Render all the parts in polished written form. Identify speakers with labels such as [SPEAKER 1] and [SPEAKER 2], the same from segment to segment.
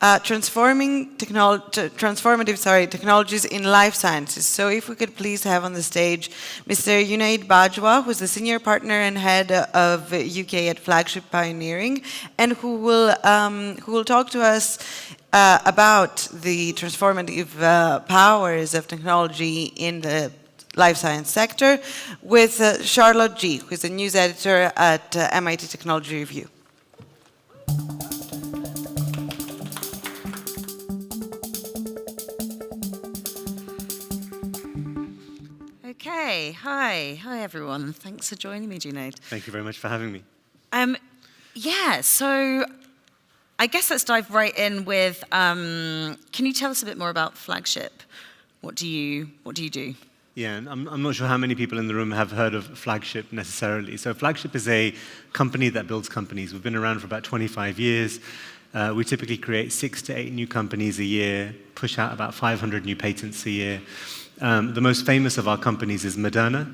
[SPEAKER 1] transformative technologies in life sciences. So if we could please have on the stage Mr. Junaid Bajwa, who's the senior partner and head of UK at Flagship Pioneering, and who will talk to us about the transformative powers of technology in the life science sector, with Charlotte G, who is the news editor at MIT Technology Review.
[SPEAKER 2] Okay, hi everyone. Thanks for joining me, Junaid.
[SPEAKER 3] Thank you very much for having me.
[SPEAKER 2] Yeah, so I guess let's dive right in with, can you tell us a bit more about Flagship? What do you do?
[SPEAKER 3] Yeah, and I'm not sure how many people in the room have heard of Flagship necessarily. So Flagship is a company that builds companies. We've been around for about 25 years. We typically create 6 to 8 new companies a year, push out about 500 new patents a year. The most famous of our companies is Moderna,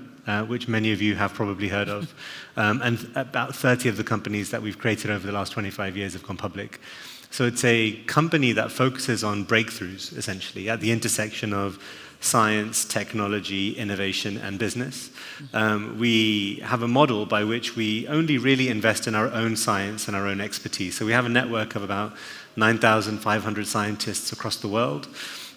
[SPEAKER 3] which many of you have probably heard of. And about 30 of the companies that we've created over the last 25 years have gone public. So it's a company that focuses on breakthroughs, essentially, at the intersection of science, technology, innovation, and business. We have a model by which we only really invest in our own science and our own expertise. So we have a network of about 9,500 scientists across the world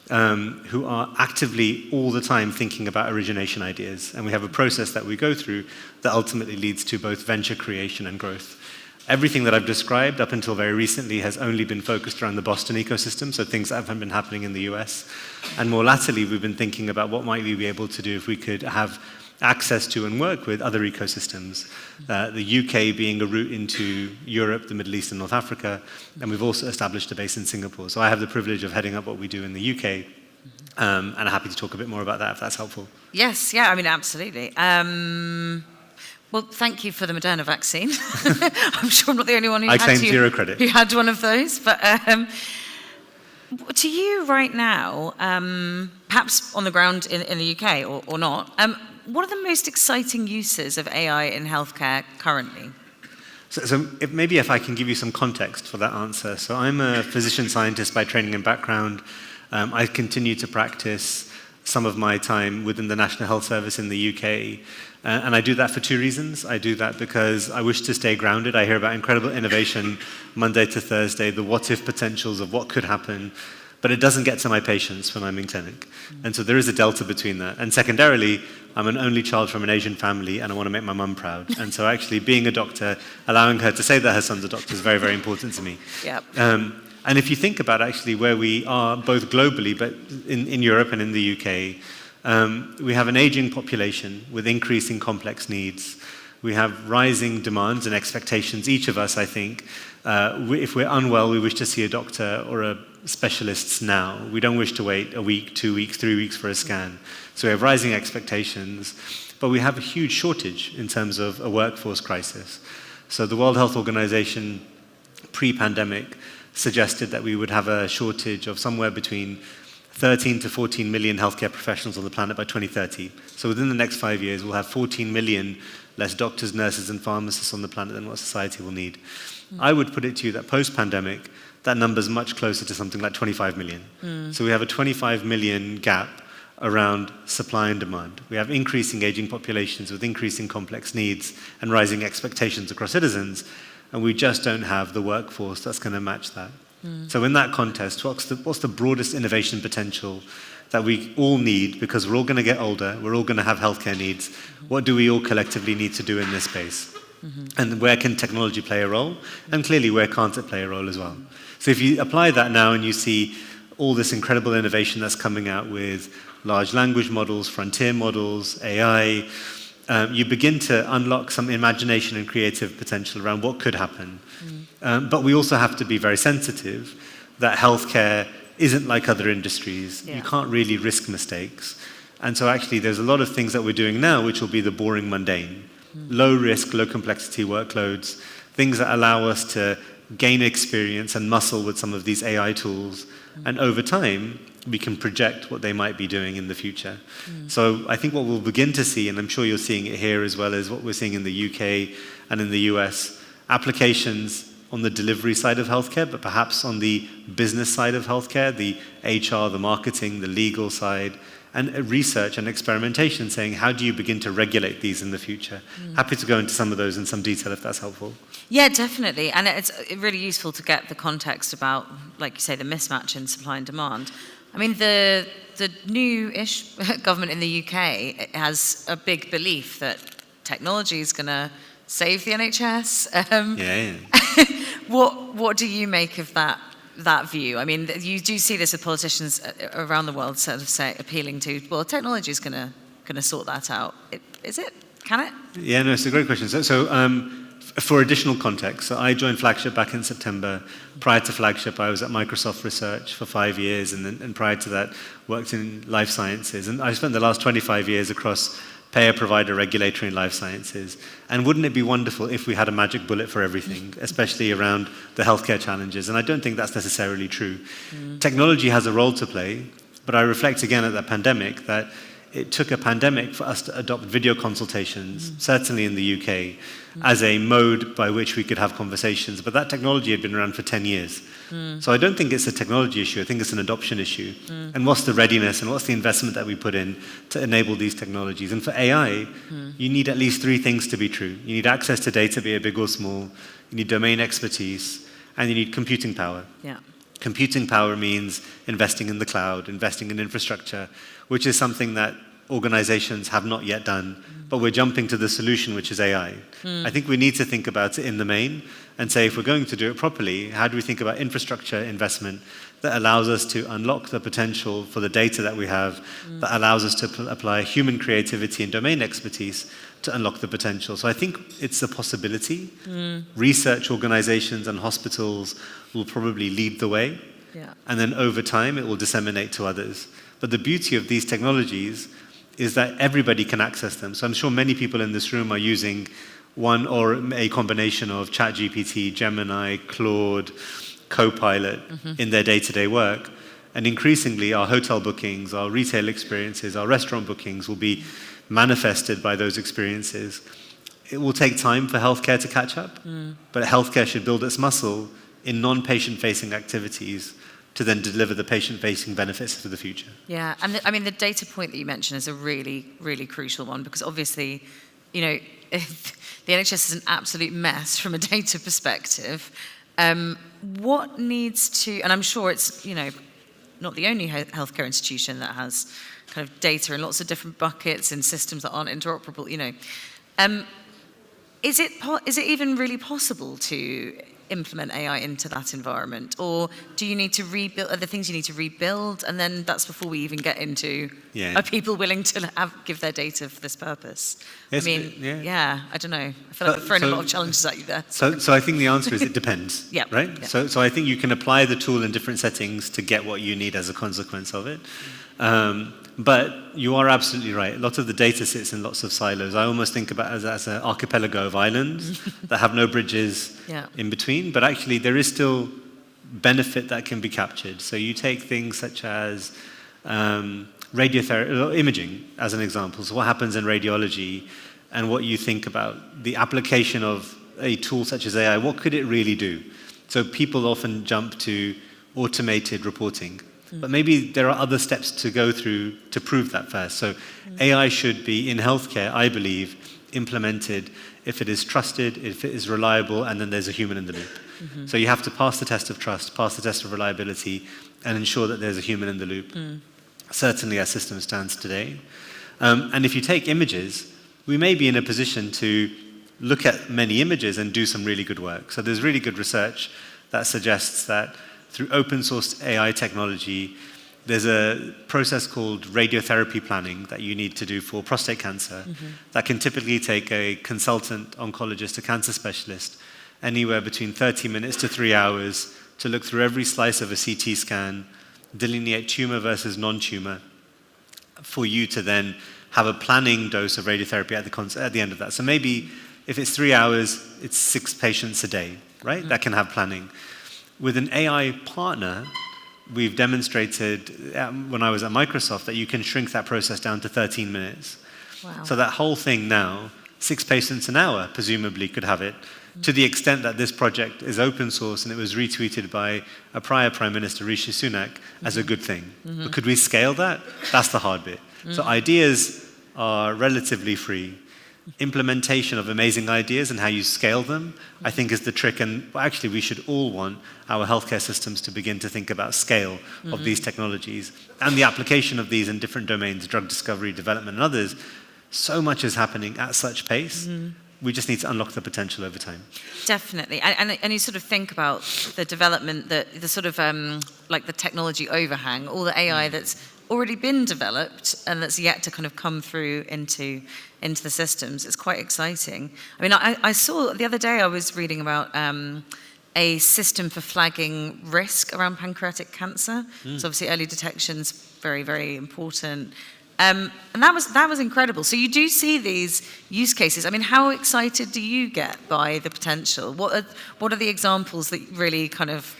[SPEAKER 3] who are actively all the time thinking about origination ideas. And we have a process that we go through that ultimately leads to both venture creation and growth. Everything that I've described up until very recently has only been focused around the Boston ecosystem, so things that haven't been happening in the US. And more latterly, we've been thinking about what might we be able to do if we could have access to and work with other ecosystems. The UK being a route into Europe, the Middle East, and North Africa, and we've also established a base in Singapore. So I have the privilege of heading up what we do in the UK, and I'm happy to talk a bit more about that if that's helpful.
[SPEAKER 2] Yes, yeah, I mean, absolutely. Well, thank you for the Moderna vaccine. I'm sure I'm not the only one who
[SPEAKER 3] I claim 0 credit.
[SPEAKER 2] Who had one of those. But to you right now, perhaps on the ground in the UK or not, what are the most exciting uses of AI in healthcare currently?
[SPEAKER 3] So maybe if I can give you some context for that answer. So I'm a physician scientist by training and background. I continue to practice some of my time within the National Health Service in the UK. And I do that for 2 reasons. I do that because I wish to stay grounded. I hear about incredible innovation Monday to Thursday, the what-if potentials of what could happen, but it doesn't get to my patients when I'm in clinic. And so there is a delta between that. And secondarily, I'm an only child from an Asian family, and I want to make my mum proud. And so actually being a doctor, allowing her to say that her son's a doctor is very, very important to me.
[SPEAKER 2] Yep.
[SPEAKER 3] And if you think about actually where we are, both globally, but in Europe and in the UK, we have an aging population with increasing complex needs. We have rising demands and expectations. Each of us, I think, if we're unwell, we wish to see a doctor or a specialist now. We don't wish to wait a week, 2 weeks, 3 weeks for a scan. So we have rising expectations, but we have a huge shortage in terms of a workforce crisis. So the World Health Organization, pre-pandemic, suggested that we would have a shortage of somewhere between 13 to 14 million healthcare professionals on the planet by 2030. So within the next 5 years, we'll have 14 million less doctors, nurses, and pharmacists on the planet than what society will need. I would put it to you that post-pandemic, that number is much closer to something like 25 million. So we have a 25 million gap around supply and demand. We have increasing aging populations with increasing complex needs and rising expectations across citizens, and we just don't have the workforce that's going to match that. So in that context, what's the broadest innovation potential that we all need, because we're all going to get older, we're all going to have healthcare needs. What do we all collectively need to do in this space? And where can technology play a role? And clearly, where can't it play a role as well? So if you apply that now and you see all this incredible innovation that's coming out with large language models, frontier models, AI, you begin to unlock some imagination and creative potential around what could happen. But we also have to be very sensitive that healthcare isn't like other industries. You can't really risk mistakes. And so actually there's a lot of things that we're doing now which will be the boring mundane. Low risk, low complexity workloads, things that allow us to gain experience and muscle with some of these AI tools. And over time, we can project what they might be doing in the future. So I think what we'll begin to see, and I'm sure you're seeing it here as well as what we're seeing in the UK and in the US, applications on the delivery side of healthcare, but perhaps on the business side of healthcare, the HR, the marketing, the legal side, and research and experimentation, saying how do you begin to regulate these in the future? Happy to go into some of those in some detail if that's helpful.
[SPEAKER 2] Yeah, definitely. And it's really useful to get the context about, like you say, the mismatch in supply and demand. I mean, the new-ish government in the UK has a big belief that technology is going to save the NHS. What do you make of that view? I mean, you do see this with politicians around the world sort of appealing to, well, technology is going to sort that out. Is it? Can it?
[SPEAKER 3] Yeah, no, it's a great question. For additional context, so I joined Flagship back in September. Prior to Flagship, I was at Microsoft Research for 5 years, and prior to that, worked in life sciences. And I spent the last 25 years across payer, provider, regulatory, and life sciences. And wouldn't it be wonderful if we had a magic bullet for everything, especially around the healthcare challenges? And I don't think that's necessarily true. Technology has a role to play, but I reflect again at the pandemic that it took a pandemic for us to adopt video consultations, certainly in the UK, as a mode by which we could have conversations. But that technology had been around for 10 years. So I don't think it's a technology issue, I think it's an adoption issue. And what's the readiness and what's the investment that we put in to enable these technologies? And for AI, you need at least 3 things to be true. You need access to data, be it big or small. You need domain expertise, and you need computing power.
[SPEAKER 2] Yeah.
[SPEAKER 3] Computing power means investing in the cloud, investing in infrastructure, which is something that organizations have not yet done, but we're jumping to the solution, which is AI. I think we need to think about it in the main and say, if we're going to do it properly, how do we think about infrastructure investment that allows us to unlock the potential for the data that we have, that allows us to apply human creativity and domain expertise to unlock the potential. So I think it's a possibility. Research organizations and hospitals will probably lead the way.
[SPEAKER 2] Yeah.
[SPEAKER 3] And then over time, it will disseminate to others. But the beauty of these technologies is that everybody can access them. So I'm sure many people in this room are using one or a combination of ChatGPT, Gemini, Claude, Copilot in their day-to-day work. And increasingly, our hotel bookings, our retail experiences, our restaurant bookings will be manifested by those experiences. It will take time for healthcare to catch up, but healthcare should build its muscle in non-patient-facing activities to then deliver the patient-facing benefits for the future.
[SPEAKER 2] Yeah, and I mean, the data point that you mentioned is a really, really crucial one, because obviously, you know, the NHS is an absolute mess from a data perspective. What needs to, and I'm sure it's, you know, not the only healthcare institution that has kind of data in lots of different buckets and systems that aren't interoperable, you know. Is it even really possible to implement AI into that environment, or do you need to rebuild? Are there things you need to rebuild, and then that's before we even get into are people willing to give their data for this purpose?
[SPEAKER 3] Yes,
[SPEAKER 2] I mean, I don't know. I feel like I've thrown a lot of challenges at you there.
[SPEAKER 3] So I think the answer is it depends. Right.
[SPEAKER 2] Yeah.
[SPEAKER 3] So I think you can apply the tool in different settings to get what you need as a consequence of it. But you are absolutely right. A lot of the data sits in lots of silos. I almost think about it as an archipelago of islands that have no bridges in between. But actually, there is still benefit that can be captured. So you take things such as radiotherapy, imaging, as an example. So what happens in radiology, and what you think about the application of a tool such as AI. What could it really do? So people often jump to automated reporting. But maybe there are other steps to go through to prove that first. So AI should be, in healthcare, I believe, implemented if it is trusted, if it is reliable, and then there's a human in the loop. So you have to pass the test of trust, pass the test of reliability, and ensure that there's a human in the loop. Certainly as system stands today. And if you take images, we may be in a position to look at many images and do some really good work. So there's really good research that suggests that through open source AI technology, there's a process called radiotherapy planning that you need to do for prostate cancer that can typically take a consultant oncologist, a cancer specialist, anywhere between 30 minutes to 3 hours to look through every slice of a CT scan, delineate tumor versus non-tumor, for you to then have a planning dose of radiotherapy at the end of that. So maybe if it's 3 hours, it's 6 patients a day, right? That can have planning. With an AI partner, we've demonstrated when I was at Microsoft that you can shrink that process down to 13 minutes.
[SPEAKER 2] Wow.
[SPEAKER 3] So that whole thing now, 6 patients an hour, presumably could have it to the extent that this project is open source and it was retweeted by a prior Prime Minister, Rishi Sunak, as a good thing. But could we scale that? That's the hard bit. So ideas are relatively free. Implementation of amazing ideas and how you scale them, I think, is the trick. And actually, we should all want our healthcare systems to begin to think about scale of these technologies and the application of these in different domains, drug discovery, development, and others. So much is happening at such pace. We just need to unlock the potential over time.
[SPEAKER 2] Definitely. And you sort of think about the development, the sort of like the technology overhang, all the AI that's already been developed and that's yet to kind of come through into the systems. It's quite exciting. I mean, I saw the other day, I was reading about a system for flagging risk around pancreatic cancer. So obviously early detection's very, very important. And that was incredible. So you do see these use cases. I mean, how excited do you get by the potential? What are the examples that really kind of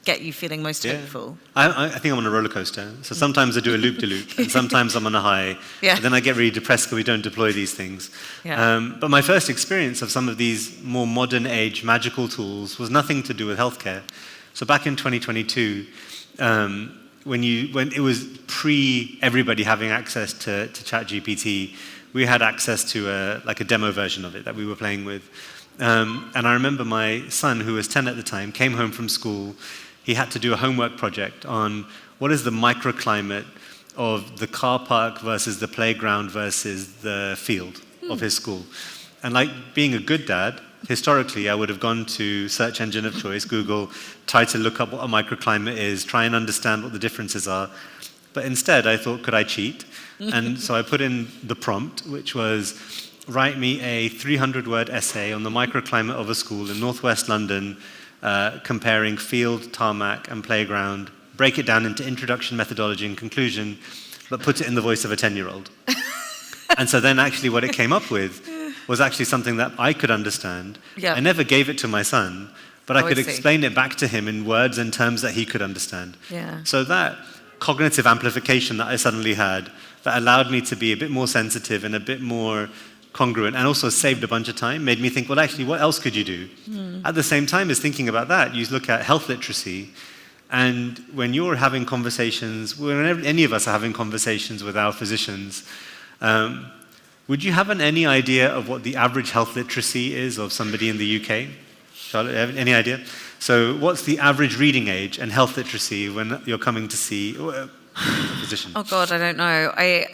[SPEAKER 2] get you feeling most hopeful?
[SPEAKER 3] I think I'm on a roller coaster. So sometimes I do a loop-de-loop, and sometimes I'm on a high. And then I get really depressed because we don't deploy these things. But my first experience of some of these more modern age magical tools was nothing to do with healthcare. So back in 2022, when it was everybody having access to ChatGPT, we had access to a demo version of it that we were playing with. And I remember my son, who was 10 at the time, came home from school. He had to do a homework project on what is the microclimate of the car park versus the playground versus the field of his school. And like being a good dad, historically I would have gone to search engine of choice, Google, tried to look up what a microclimate is, try and understand what the differences are. But instead I thought, could I cheat? And so I put in the prompt, which was, write me a 300-word essay on the microclimate of a school in northwest London, comparing field, tarmac, and playground, break it down into introduction, methodology, and conclusion, but put it in the voice of a 10-year-old. And so then actually what it came up with was actually something that I could understand. I never gave it to my son, but I could explain it back to him in words and terms that he could understand. So that cognitive amplification that I suddenly had, that allowed me to be a bit more sensitive and a bit more congruent, and also saved a bunch of time, made me think, well, actually, what else could you do? At the same time as thinking about that, you look at health literacy, and when you're having conversations, whenever any of us are having conversations with our physicians, would you have any idea of what the average health literacy is of somebody in the UK? Charlotte, any idea? So what's the average reading age and health literacy when you're coming to see a physician?
[SPEAKER 2] Oh, God, I don't know. I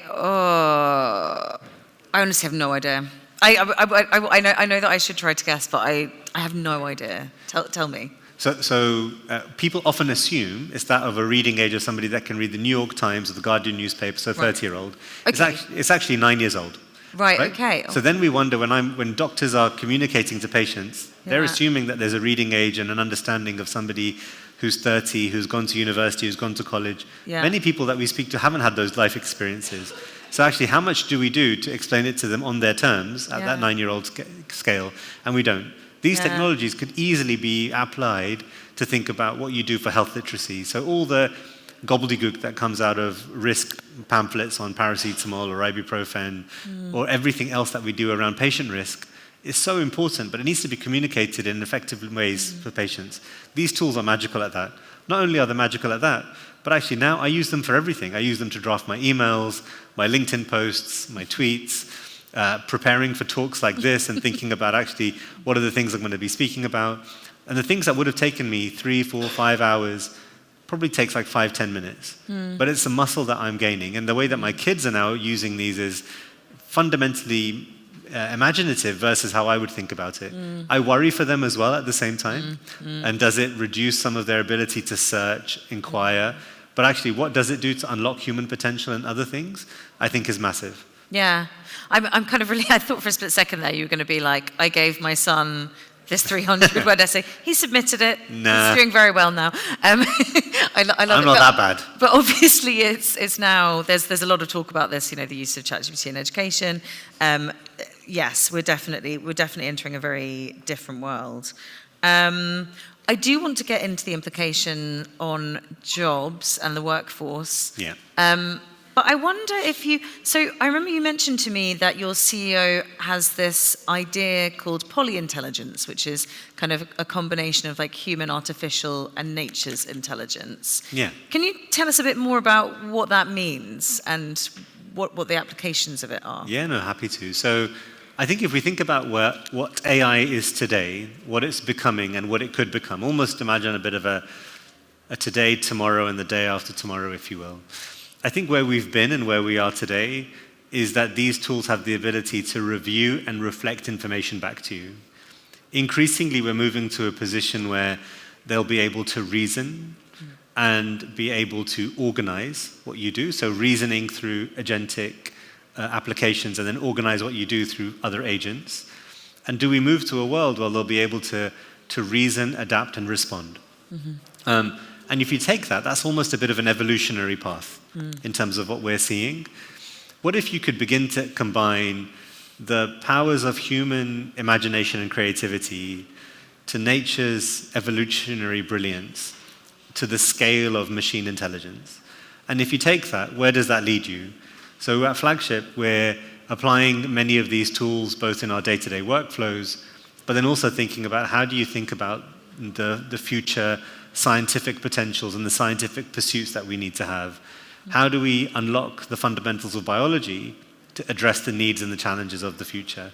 [SPEAKER 2] honestly have no idea. I know that I should try to guess, but I have no idea. Tell me.
[SPEAKER 3] So people often assume it's that of a reading age of somebody that can read the New York Times or the Guardian newspaper, so a 30-year-old. It's actually 9 years old.
[SPEAKER 2] Right, okay.
[SPEAKER 3] So then we wonder when doctors are communicating to patients, they're assuming that there's a reading age and an understanding of somebody who's 30, who's gone to university, who's gone to college. Many people that we speak to haven't had those life experiences. So actually, how much do we do to explain it to them on their terms at that 9-year-old scale? And we don't. These technologies could easily be applied to think about what you do for health literacy. So all the gobbledygook that comes out of risk pamphlets on paracetamol or ibuprofen or everything else that we do around patient risk is so important, but it needs to be communicated in effective ways for patients. These tools are magical at that. Not only are they magical at that, but actually now I use them for everything. I use them to draft my emails, my LinkedIn posts, my tweets, preparing for talks like this and thinking about actually what are the things I'm going to be speaking about. And the things that would have taken me 3, 4, 5 hours probably takes like 5-10 minutes. But it's a muscle that I'm gaining. And the way that my kids are now using these is fundamentally imaginative versus how I would think about it. I worry for them as well at the same time. And does it reduce some of their ability to search, inquire? But actually, what does it do to unlock human potential and other things, I think is massive.
[SPEAKER 2] Yeah. I'm kind of really, I thought for a split second there you were going to be like, I gave my son this 300-word essay. He submitted it.
[SPEAKER 3] Nah.
[SPEAKER 2] He's doing very well now. I love
[SPEAKER 3] I'm
[SPEAKER 2] it.
[SPEAKER 3] not that bad.
[SPEAKER 2] But obviously it's now, there's a lot of talk about this, the use of ChatGPT in education. Yes, we're definitely entering a very different world. I do want to get into the implication on jobs and the workforce. But I wonder if so I remember you mentioned to me that your CEO has this idea called polyintelligence, which is kind of a combination of like human, artificial, and nature's intelligence.
[SPEAKER 3] Yeah.
[SPEAKER 2] Can you tell us a bit more about what that means and what the applications of it are?
[SPEAKER 3] Yeah, no, happy to. So I think if we think about what AI is today, what it's becoming and what it could become, almost imagine a bit of a today, tomorrow, and the day after tomorrow, if you will. I think where we've been and where we are today is that these tools have the ability to review and reflect information back to you. Increasingly, we're moving to a position where they'll be able to reason and be able to organize what you do. So reasoning through agentic applications and then organize what you do through other agents. And do we move to a world where they'll be able to reason, adapt, and respond? And if you take that, that's almost a bit of an evolutionary path in terms of what we're seeing. What if you could begin to combine the powers of human imagination and creativity to nature's evolutionary brilliance, to the scale of machine intelligence? And if you take that, where does that lead you? So at Flagship, we're applying many of these tools both in our day-to-day workflows, but then also thinking about how do you think about the future scientific potentials and the scientific pursuits that we need to have. How do we unlock the fundamentals of biology to address the needs and the challenges of the future?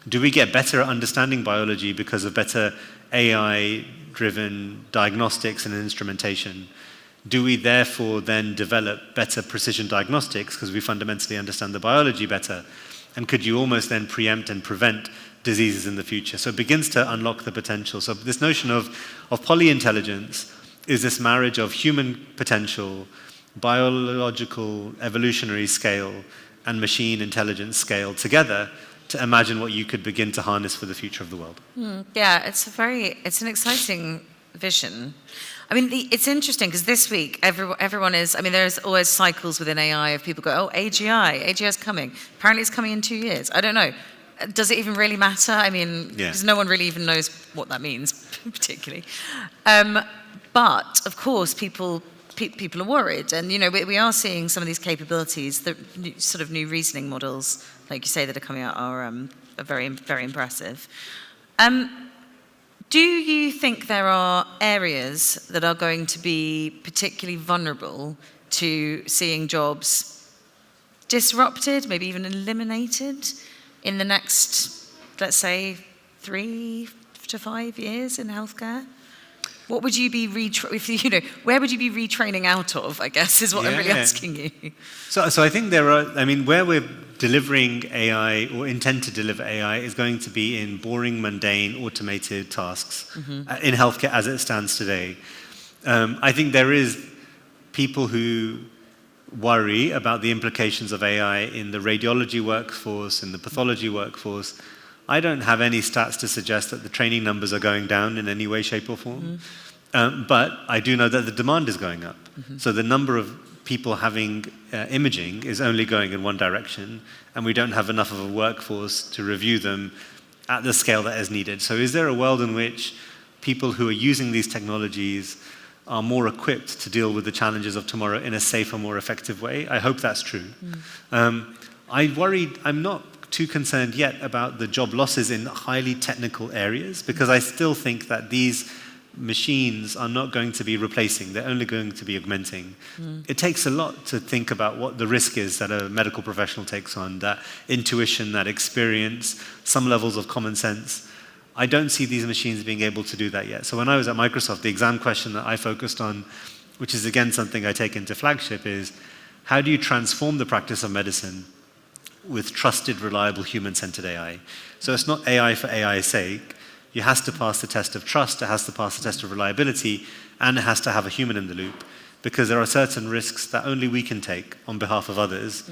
[SPEAKER 3] Do we get better at understanding biology because of better AI-driven diagnostics and instrumentation? Do we therefore then develop better precision diagnostics because we fundamentally understand the biology better? And could you almost then preempt and prevent diseases in the future? So it begins to unlock the potential. So this notion of polyintelligence is this marriage of human potential, biological evolutionary scale, and machine intelligence scale together to imagine what you could begin to harness for the future of the world.
[SPEAKER 2] Yeah, it's an exciting vision. I mean, it's interesting because this week everyone is, I mean, there's always cycles within AI of people go, oh, AGI is coming. Apparently it's coming in 2 years. I don't know. Does it even really matter? I mean, because no one really even knows what that means, particularly. But, of course, people are worried. And, you know, we are seeing some of these capabilities, the sort of new reasoning models, like you say, that are coming out are very, very impressive. Do you think there are areas that are going to be particularly vulnerable to seeing jobs disrupted, maybe even eliminated in the next, let's say, 3 to 5 years in healthcare? What would you be where would you be retraining out of, I guess, is what I'm really asking you.
[SPEAKER 3] So I think there are, I mean, where we're delivering AI or intend to deliver AI is going to be in boring, mundane, automated tasks in healthcare as it stands today. I think there is people who worry about the implications of AI in the radiology workforce, in the pathology workforce. I don't have any stats to suggest that the training numbers are going down in any way, shape, or form. But I do know that the demand is going up. So the number of people having imaging is only going in one direction, and we don't have enough of a workforce to review them at the scale that is needed. So is there a world in which people who are using these technologies are more equipped to deal with the challenges of tomorrow in a safer, more effective way? I hope that's true. I'm not too concerned yet about the job losses in highly technical areas, because I still think that these machines are not going to be replacing, they're only going to be augmenting. It takes a lot to think about what the risk is that a medical professional takes on, that intuition, that experience, some levels of common sense. I don't see these machines being able to do that yet. So when I was at Microsoft, the exam question that I focused on, which is again something I take into Flagship, is how do you transform the practice of medicine with trusted, reliable, human-centered AI? So it's not AI for AI's sake. It has to pass the test of trust, it has to pass the test of reliability, and it has to have a human in the loop, because there are certain risks that only we can take on behalf of others,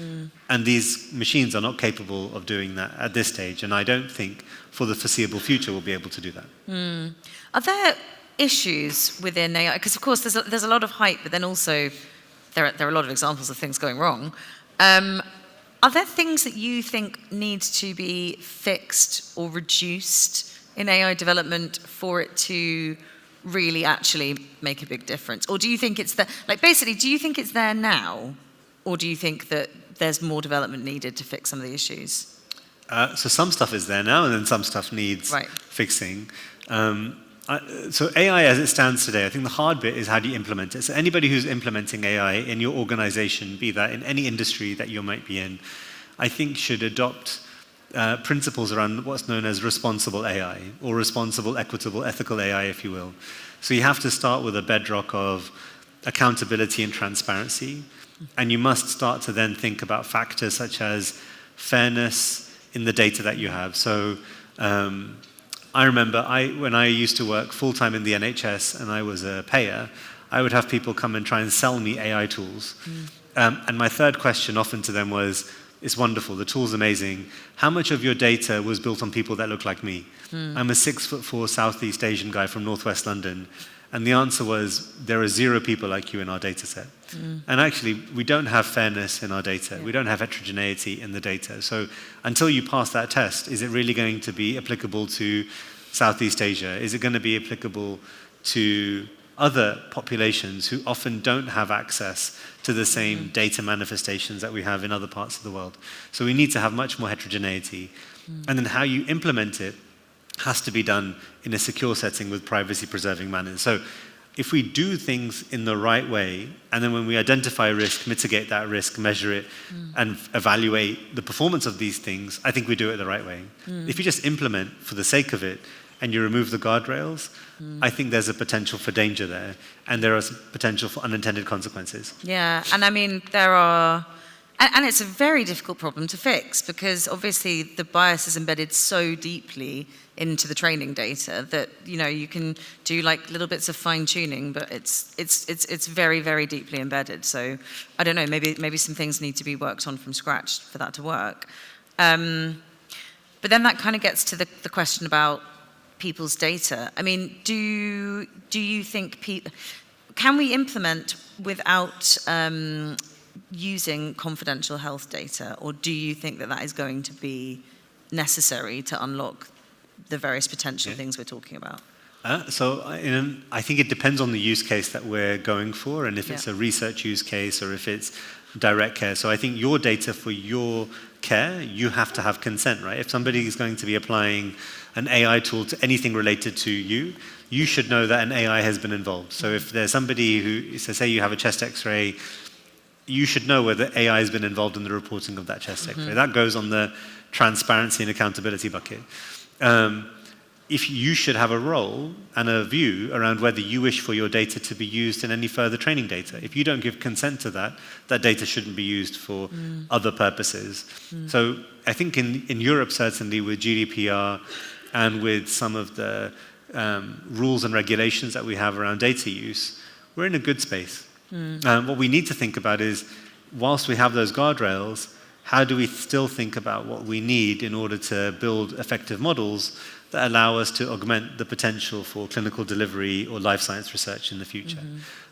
[SPEAKER 3] and these machines are not capable of doing that at this stage, and I don't think for the foreseeable future we'll be able to do that.
[SPEAKER 2] Are there issues within AI? Because, of course, there's a lot of hype, but then also there are a lot of examples of things going wrong. Are there things that you think need to be fixed or reduced in AI development for it to really actually make a big difference? Or do you think it's do you think it's there now Or do you think that there's more development needed to fix some of the issues?
[SPEAKER 3] So some stuff is there now, and then some stuff needs fixing. So AI as it stands today, I think the hard bit is how do you implement it? So anybody who's implementing AI in your organization, be that in any industry that you might be in, I think should adopt principles around what's known as responsible AI, or responsible, equitable, ethical AI, if you will. So you have to start with a bedrock of accountability and transparency, and you must start to then think about factors such as fairness in the data that you have. So I remember when I used to work full-time in the NHS and I was a payer, I would have people come and try and sell me AI tools. And my third question often to them was, it's wonderful, the tool's amazing. How much of your data was built on people that look like me? I'm a 6'4" Southeast Asian guy from Northwest London. And the answer was, there are 0 people like you in our data set. And actually, we don't have fairness in our data. We don't have heterogeneity in the data. So until you pass that test, is it really going to be applicable to Southeast Asia? Is it going to be applicable to other populations who often don't have access to the same data manifestations that we have in other parts of the world? So we need to have much more heterogeneity. And then how you implement it has to be done in a secure setting with privacy-preserving manners. So if we do things in the right way, and then when we identify risk, mitigate that risk, measure it, and evaluate the performance of these things, I think we do it the right way. If you just implement for the sake of it, and you remove the guardrails, I think there's a potential for danger there, and there is potential for unintended consequences.
[SPEAKER 2] Yeah, and I mean, there are... And it's a very difficult problem to fix, because obviously the bias is embedded so deeply into the training data that, you know, you can do like little bits of fine tuning, but it's very, very deeply embedded. So I don't know, maybe some things need to be worked on from scratch for that to work. But then that kind of gets to the question about people's data. I mean, do you think can we implement without using confidential health data, or do you think that is going to be necessary to unlock the various potential things we're talking about?
[SPEAKER 3] So I think it depends on the use case that we're going for, and if it's a research use case or if it's direct care. So I think your data for your care, you have to have consent, right? If somebody is going to be applying an AI tool to anything related to you, you should know that an AI has been involved. So if there's somebody who, so say you have a chest x-ray, you should know whether AI has been involved in the reporting of that chest x-ray. That goes on the transparency and accountability bucket. If you should have a role and a view around whether you wish for your data to be used in any further training data. If you don't give consent to that, that data shouldn't be used for other purposes. So I think in Europe, certainly with GDPR and with some of the rules and regulations that we have around data use, we're in a good space. What we need to think about is, whilst we have those guardrails, how do we still think about what we need in order to build effective models that allow us to augment the potential for clinical delivery or life science research in the future?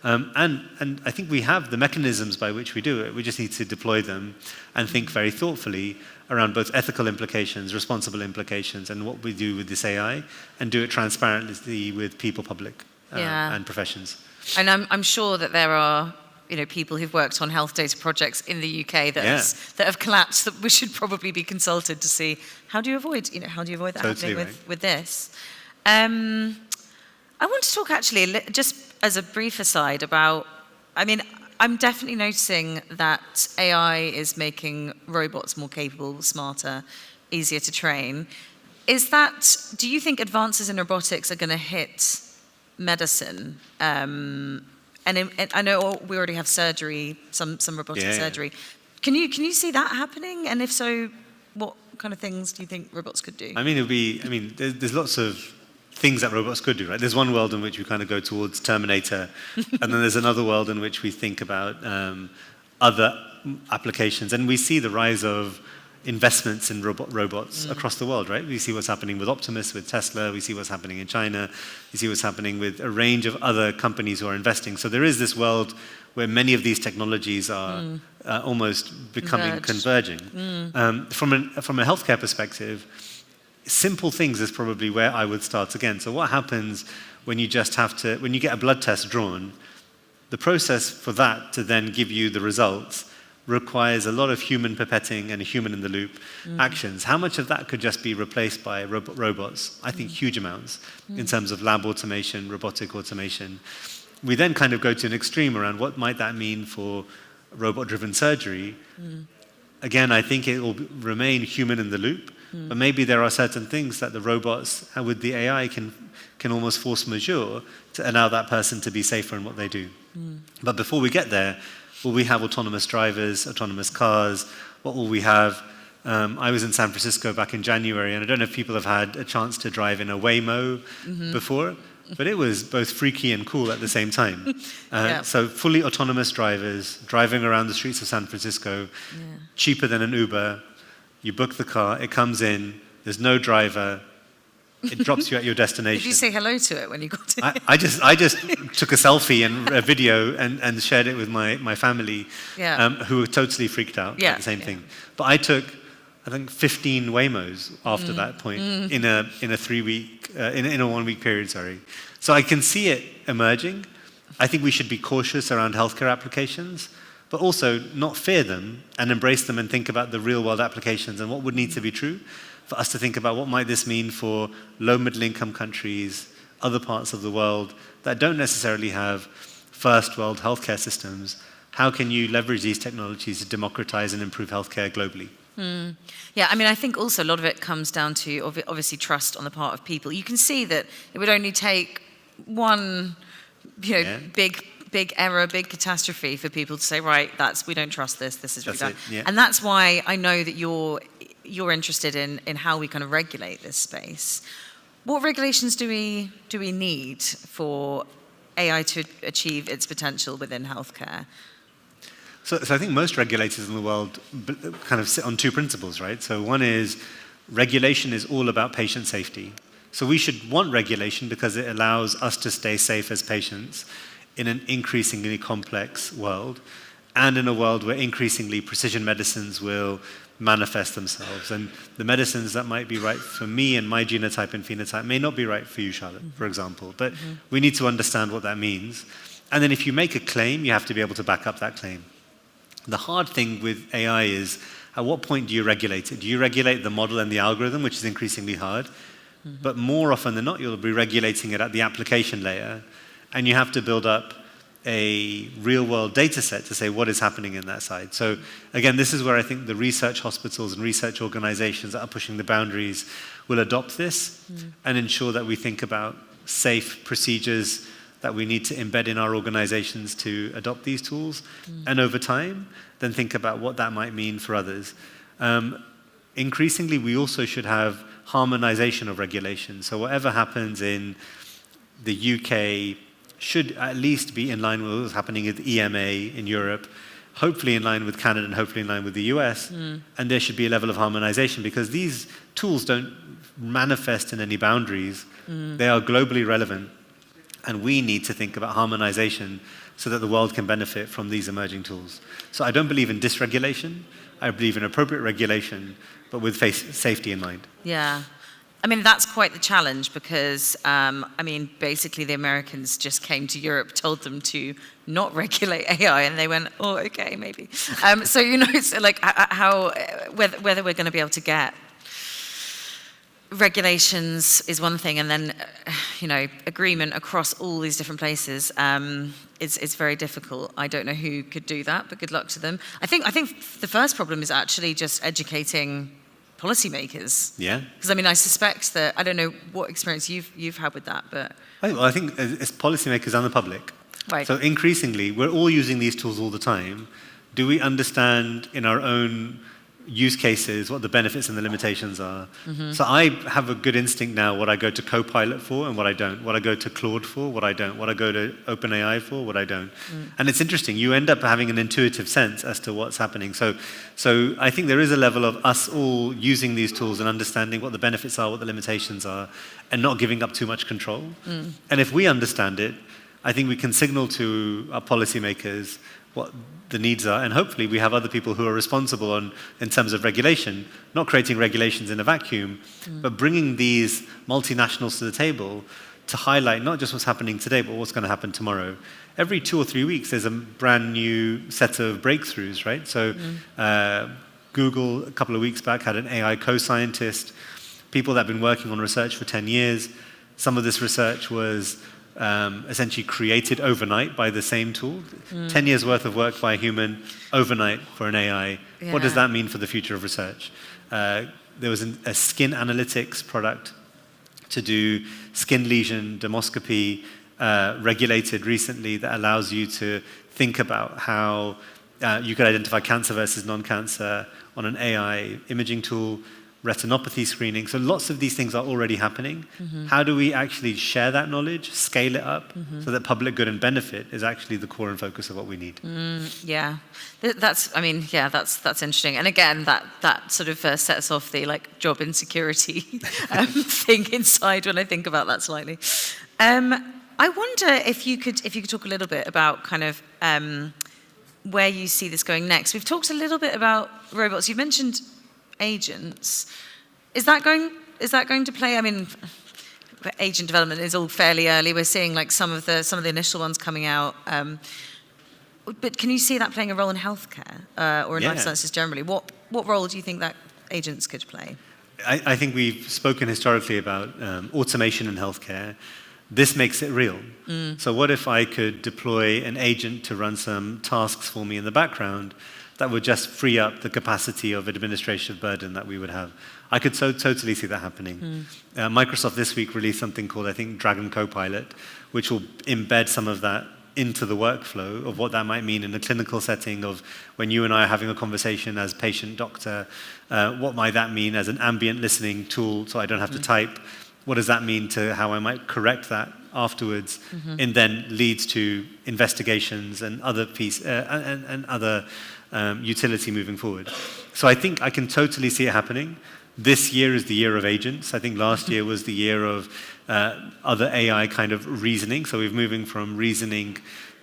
[SPEAKER 3] And I think we have the mechanisms by which we do it. We just need to deploy them and think very thoughtfully around both ethical implications, responsible implications, and what we do with this AI, and do it transparently with people, public, and professions.
[SPEAKER 2] And I'm sure that there are, you know, people who've worked on health data projects in the UK that have collapsed, that we should probably be consulted to see how do you avoid that happening with this. I want to talk actually, just as a brief aside, about, I mean, I'm definitely noticing that AI is making robots more capable, smarter, easier to train. Do you think advances in robotics are going to hit medicine? And I know we already have surgery, some robotic surgery. Can you see that happening? And if so, what kind of things do you think robots could do?
[SPEAKER 3] I mean, there's lots of things that robots could do, right? There's one world in which we kind of go towards Terminator, and then there's another world in which we think about other applications. And we see the rise of investments in robots across the world, right? We see what's happening with Optimus, with Tesla. We see what's happening in China. We see what's happening with a range of other companies who are investing. So there is this world where many of these technologies are almost becoming converging. From a healthcare perspective, simple things is probably where I would start again. So what happens when you get a blood test drawn? The process for that to then give you the results requires a lot of human pipetting and human-in-the-loop actions. How much of that could just be replaced by robots? I think huge amounts in terms of lab automation, robotic automation. We then kind of go to an extreme around what might that mean for robot-driven surgery. Again, I think it will remain human-in-the-loop, but maybe there are certain things that the robots with the AI can almost force majeure to allow that person to be safer in what they do. But before we get there, will we have autonomous drivers, autonomous cars? What will we have? I was in San Francisco back in January, and I don't know if people have had a chance to drive in a Waymo before, but it was both freaky and cool at the same time. So fully autonomous drivers driving around the streets of San Francisco, cheaper than an Uber. You book the car, it comes in, there's no driver, it drops you at your destination.
[SPEAKER 2] Did you say hello to it when you got it?
[SPEAKER 3] I just took a selfie and a video and shared it with my family, who were totally freaked out at the same thing. But I took, I think, 15 Waymos after that point in a 3-week, in a 1-week period, sorry. So I can see it emerging. I think we should be cautious around healthcare applications, but also not fear them and embrace them and think about the real world applications and what would need to be true for us to think about what might this mean for low middle income countries, other parts of the world that don't necessarily have first world healthcare systems. How can you leverage these technologies to democratize and improve healthcare globally?
[SPEAKER 2] Yeah, I mean, I think also a lot of it comes down to obviously trust on the part of people. You can see that it would only take one, big error, big catastrophe for people to say, right, we don't trust this. This is really bad. And that's why I know that you're interested in how we kind of regulate this space. What regulations do we need for AI to achieve its potential within healthcare?
[SPEAKER 3] So I think most regulators in the world kind of sit on two principles, right? So one is regulation is all about patient safety. So we should want regulation because it allows us to stay safe as patients in an increasingly complex world and in a world where increasingly precision medicines will manifest themselves. And the medicines that might be right for me and my genotype and phenotype may not be right for you, Charlotte, for example. But we need to understand what that means. And then if you make a claim, you have to be able to back up that claim. The hard thing with AI is, at what point do you regulate it? Do you regulate the model and the algorithm, which is increasingly hard? But more often than not, you'll be regulating it at the application layer. And you have to build up a real-world data set to say what is happening in that side. So again, this is where I think the research hospitals and research organizations that are pushing the boundaries will adopt this and ensure that we think about safe procedures that we need to embed in our organizations to adopt these tools. And over time, then think about what that might mean for others. Increasingly, we also should have harmonization of regulation. So whatever happens in the UK should at least be in line with what's happening with EMA in Europe, hopefully in line with Canada and hopefully in line with the US. And there should be a level of harmonization because these tools don't manifest in any boundaries. They are globally relevant. And we need to think about harmonization so that the world can benefit from these emerging tools. So I don't believe in dysregulation. I believe in appropriate regulation, but with safety in mind.
[SPEAKER 2] Yeah. I mean, that's quite the challenge because, basically the Americans just came to Europe, told them to not regulate AI, and they went, oh, okay, maybe. So, it's like whether we're going to be able to get regulations is one thing, and then, agreement across all these different places it's very difficult. I don't know who could do that, but good luck to them. I think the first problem is actually just educating policymakers.
[SPEAKER 3] Yeah.
[SPEAKER 2] Because I suspect that, I don't know what experience you've had with that, but
[SPEAKER 3] I think it's policymakers and the public.
[SPEAKER 2] Right.
[SPEAKER 3] So increasingly, we're all using these tools all the time. Do we understand in our own use cases what the benefits and the limitations are? So I have a good instinct now what I go to Copilot for and what I don't, what I go to Claude for, what I don't, what I go to OpenAI for, what I don't. And it's interesting, you end up having an intuitive sense as to what's happening. So I think there is a level of us all using these tools and understanding what the benefits are, what the limitations are, and not giving up too much control. And if we understand it, I think we can signal to our policymakers what the needs are, and hopefully we have other people who are responsible in terms of regulation, not creating regulations in a vacuum, but bringing these multinationals to the table to highlight not just what's happening today, but what's going to happen tomorrow. Every 2 or 3 weeks, there's a brand new set of breakthroughs, right? So Google, a couple of weeks back, had an AI co-scientist, people that have been working on research for 10 years. Some of this research was essentially created overnight by the same tool. 10 years worth of work by a human overnight for an AI.
[SPEAKER 2] Yeah.
[SPEAKER 3] What does that mean for the future of research? There was a skin analytics product to do skin lesion dermoscopy, regulated recently, that allows you to think about how you could identify cancer versus non-cancer on an AI imaging tool, retinopathy screening. So lots of these things are already happening. How do we actually share that knowledge, scale it up, so that public good and benefit is actually the core and focus of what we need?
[SPEAKER 2] Yeah, that's interesting. And again, that sort of sets off the like job insecurity thing inside when I think about that slightly. I wonder if you could talk a little bit about kind of where you see this going next. We've talked a little bit about robots. You've mentioned agents. Is that going to play? I mean, agent development is all fairly early. We're seeing like some of the initial ones coming out. But can you see that playing a role in healthcare or in life sciences generally? What role do you think that agents could play?
[SPEAKER 3] I think we've spoken historically about automation in healthcare. This makes it real. So what if I could deploy an agent to run some tasks for me in the background that would just free up the capacity of administrative burden that we would have? I could totally see that happening. Microsoft this week released something called, I think, Dragon Copilot, which will embed some of that into the workflow of what that might mean in a clinical setting of when you and I are having a conversation as patient-doctor, what might that mean as an ambient listening tool so I don't have to type? What does that mean to how I might correct that afterwards? And then leads to investigations and other utility moving forward. So I think I can totally see it happening. This year is the year of agents. I think last year was the year of other AI kind of reasoning. So we're moving from reasoning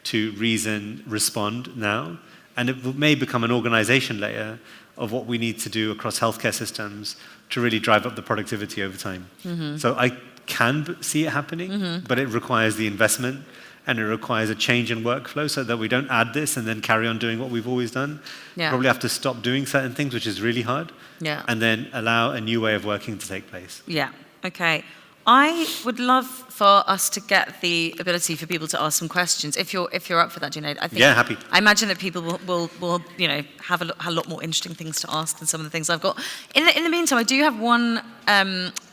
[SPEAKER 3] to reason, respond now. And it may become an organization layer of what we need to do across healthcare systems to really drive up the productivity over time. So I can see it happening, but it requires the investment and it requires a change in workflow so that we don't add this and then carry on doing what we've always done. Probably have to stop doing certain things, which is really hard, and then allow a new way of working to take place.
[SPEAKER 2] Yeah, okay. I would love for us to get the ability for people to ask some questions. If you're up for that, Junaid, I think.
[SPEAKER 3] Yeah, happy.
[SPEAKER 2] I imagine that people will have a lot more interesting things to ask than some of the things I've got. In the meantime, I do have one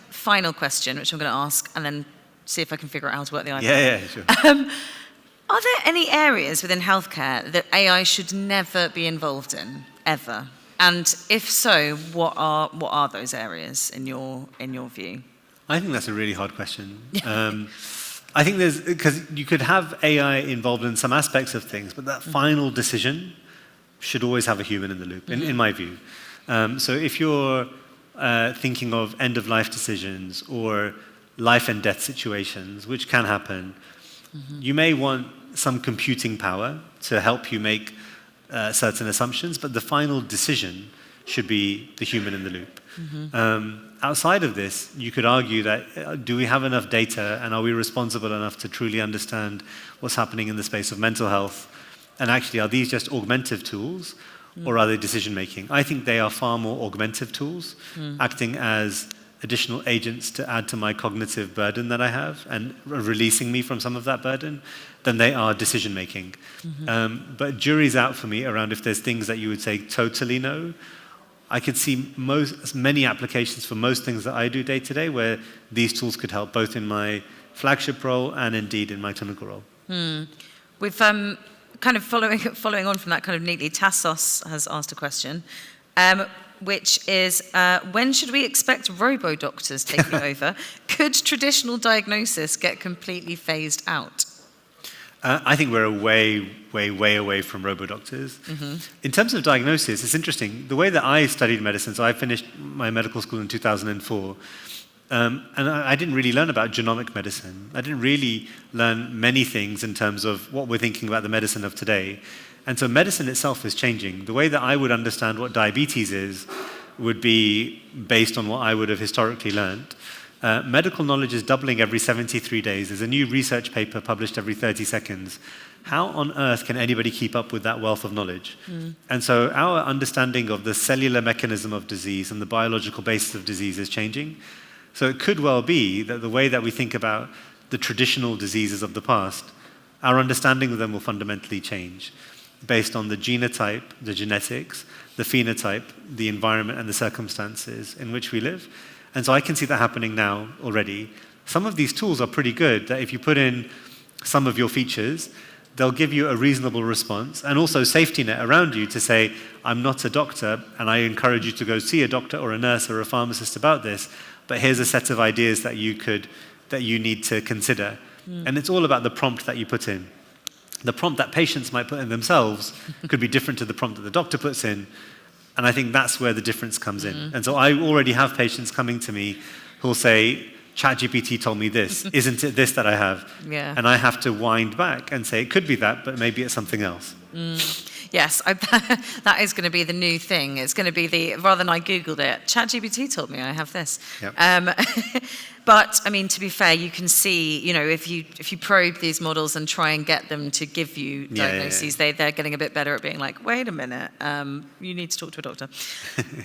[SPEAKER 2] final question, which I'm going to ask, and then see if I can figure out how to work the iPad.
[SPEAKER 3] Yeah, sure.
[SPEAKER 2] Are there any areas within healthcare that AI should never be involved in, ever? And if so, what are those areas in your view?
[SPEAKER 3] I think that's a really hard question. I think because you could have AI involved in some aspects of things, but that final decision should always have a human in the loop, in my view. So if you're thinking of end-of-life decisions or life and death situations, which can happen, you may want some computing power to help you make certain assumptions, but the final decision should be the human in the loop. Outside of this, you could argue that do we have enough data and are we responsible enough to truly understand what's happening in the space of mental health? And actually, are these just augmentative tools or are they decision-making? I think they are far more augmentative tools, acting as additional agents to add to my cognitive burden that I have and releasing me from some of that burden than they are decision-making. But jury's out for me around if there's things that you would say totally no. I could see many applications for most things that I do day to day where these tools could help both in my flagship role and indeed in my clinical role.
[SPEAKER 2] We've kind of following on from that kind of neatly, Tassos has asked a question, which is, when should we expect robo-doctors taking over? Could traditional diagnosis get completely phased out?
[SPEAKER 3] I think we're way away from robo-doctors. In terms of diagnosis, it's interesting. The way that I studied medicine, so I finished my medical school in 2004, and I didn't really learn about genomic medicine. I didn't really learn many things in terms of what we're thinking about the medicine of today. And so medicine itself is changing. The way that I would understand what diabetes is would be based on what I would have historically learned. Medical knowledge is doubling every 73 days. There's a new research paper published every 30 seconds. How on earth can anybody keep up with that wealth of knowledge? And so our understanding of the cellular mechanism of disease and the biological basis of disease is changing. So it could well be that the way that we think about the traditional diseases of the past, our understanding of them will fundamentally change based on the genotype, the genetics, the phenotype, the environment, and the circumstances in which we live. And so I can see that happening now already. Some of these tools are pretty good, that if you put in some of your features, they'll give you a reasonable response, and also safety net around you to say, I'm not a doctor, and I encourage you to go see a doctor or a nurse or a pharmacist about this, but here's a set of ideas that you need to consider. And it's all about the prompt that you put in. The prompt that patients might put in themselves could be different to the prompt that the doctor puts in, and I think that's where the difference comes in. And so I already have patients coming to me who'll say, ChatGPT told me this. Isn't it this that I have?
[SPEAKER 2] Yeah.
[SPEAKER 3] And I have to wind back and say, it could be that, but maybe it's something else.
[SPEAKER 2] Yes, that is going to be the new thing. It's going to be rather than I Googled it, ChatGPT told me I have this.
[SPEAKER 3] Yep.
[SPEAKER 2] But, I mean, to be fair, you can see, if you probe these models and try and get them to give you diagnoses, they're getting a bit better at being like, wait a minute, you need to talk to a doctor.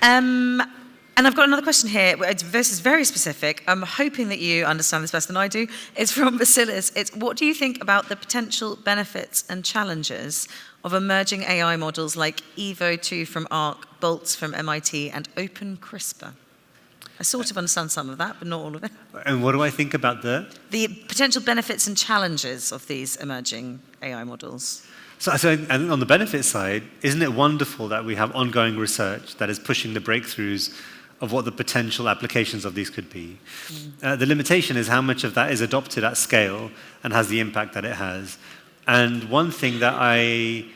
[SPEAKER 2] And I've got another question here. This is very specific. I'm hoping that you understand this better than I do. It's from Basilis. It's, what do you think about the potential benefits and challenges of emerging AI models like Evo2 from ARC, Boltz from MIT, and OpenCRISPR? I sort of understand some of that, but not all of it.
[SPEAKER 3] And what do I think about the
[SPEAKER 2] potential benefits and challenges of these emerging AI models?
[SPEAKER 3] So and on the benefit side, isn't it wonderful that we have ongoing research that is pushing the breakthroughs of what the potential applications of these could be? The limitation is how much of that is adopted at scale and has the impact that it has. And one thing that I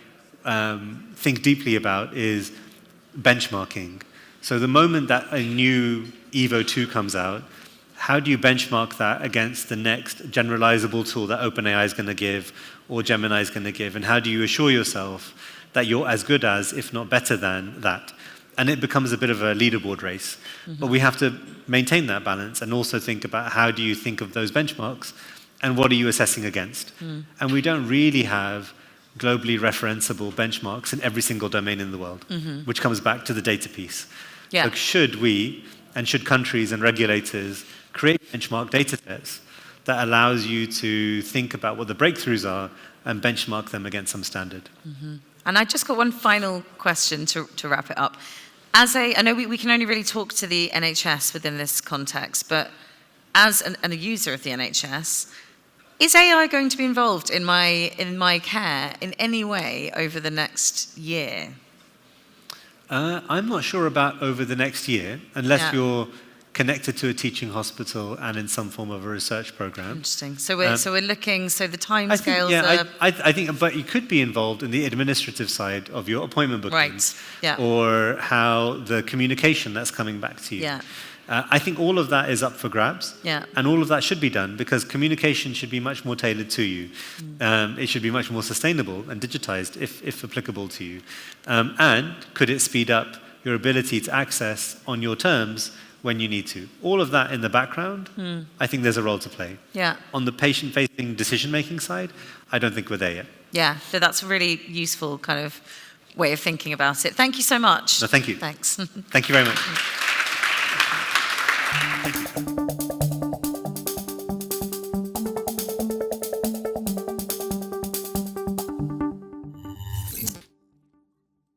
[SPEAKER 3] think deeply about is benchmarking. So the moment that a new Evo 2 comes out, how do you benchmark that against the next generalizable tool that OpenAI is going to give or Gemini is going to give? And how do you assure yourself that you're as good as, if not better than, that? And it becomes a bit of a leaderboard race. But we have to maintain that balance and also think about how do you think of those benchmarks and what are you assessing against? And we don't really have globally referenceable benchmarks in every single domain in the world, which comes back to the data piece.
[SPEAKER 2] Yeah.
[SPEAKER 3] Like, should we and should countries and regulators create benchmark data sets that allows you to think about what the breakthroughs are and benchmark them against some standard?
[SPEAKER 2] And I just got one final question to wrap it up. I know we can only really talk to the NHS within this context, but as a user of the NHS, is AI going to be involved in my care in any way over the next year?
[SPEAKER 3] I'm not sure about over the next year, unless you're connected to a teaching hospital and in some form of a research program.
[SPEAKER 2] Interesting. So we're looking. So the timescales are.
[SPEAKER 3] I think, but you could be involved in the administrative side of your appointment booking,
[SPEAKER 2] right? Yeah.
[SPEAKER 3] Or how the communication that's coming back to you.
[SPEAKER 2] Yeah.
[SPEAKER 3] I think all of that is up for grabs, and all of that should be done because communication should be much more tailored to you. It should be much more sustainable and digitized if applicable to you. And could it speed up your ability to access on your terms when you need to? All of that in the background, I think there's a role to play.
[SPEAKER 2] Yeah.
[SPEAKER 3] On the patient-facing decision-making side, I don't think we're there yet.
[SPEAKER 2] Yeah, so that's a really useful kind of way of thinking about it. Thank you so much.
[SPEAKER 3] No, thank you.
[SPEAKER 2] Thanks.
[SPEAKER 3] Thank you very much.
[SPEAKER 1] Thank you.